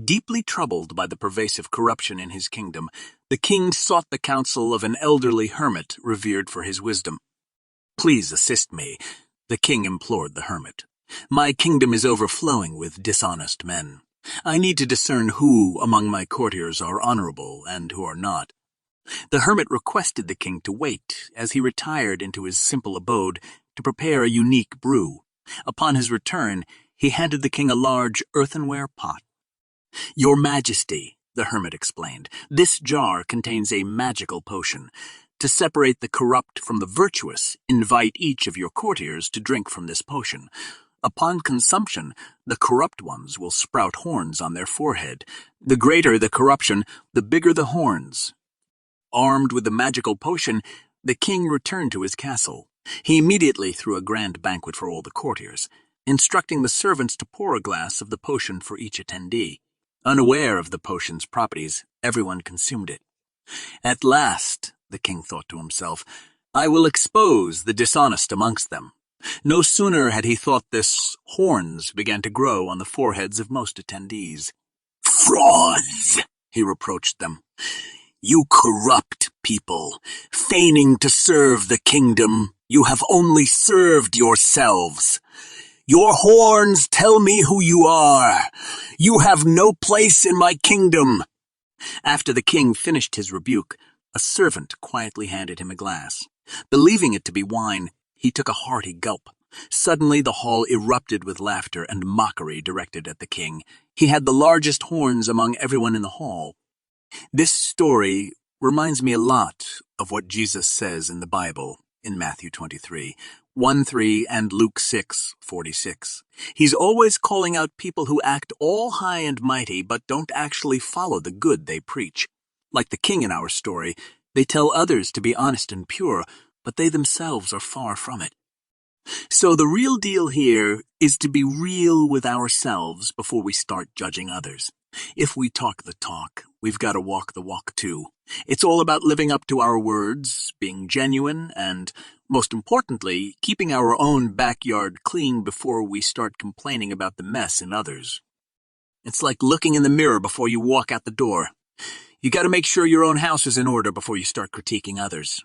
Deeply troubled by the pervasive corruption in his kingdom, the king sought the counsel of an elderly hermit revered for his wisdom. "Please assist me," the king implored the hermit. "My kingdom is overflowing with dishonest men. I need to discern who among my courtiers are honorable and who are not." The hermit requested the king to wait as he retired into his simple abode to prepare a unique brew. Upon his return, he handed the king a large earthenware pot. "Your Majesty," the hermit explained, "this jar contains a magical potion. To separate the corrupt from the virtuous, invite each of your courtiers to drink from this potion. Upon consumption, the corrupt ones will sprout horns on their forehead. The greater the corruption, the bigger the horns." Armed with the magical potion, the king returned to his castle. He immediately threw a grand banquet for all the courtiers, instructing the servants to pour a glass of the potion for each attendee. Unaware of the potion's properties, everyone consumed it. "At last," the king thought to himself, "I will expose the dishonest amongst them." No sooner had he thought this, horns began to grow on the foreheads of most attendees. "Frauds!" he reproached them. "You corrupt people, feigning to serve the kingdom, you have only served yourselves. Your horns tell me who you are. You have no place in my kingdom." After the king finished his rebuke, a servant quietly handed him a glass. Believing it to be wine, he took a hearty gulp. Suddenly the hall erupted with laughter and mockery directed at the king. He had the largest horns among everyone in the hall. This story reminds me a lot of what Jesus says in the Bible in Matthew 23:1-3 and Luke 6:46. He's always calling out people who act all high and mighty but don't actually follow the good they preach. Like the king in our story, they tell others to be honest and pure, but they themselves are far from it. So the real deal here is to be real with ourselves before we start judging others. If we talk the talk, we've got to walk the walk too. It's all about living up to our words, being genuine, and, most importantly, keeping our own backyard clean before we start complaining about the mess in others. It's like looking in the mirror before you walk out the door. You got to make sure your own house is in order before you start critiquing others.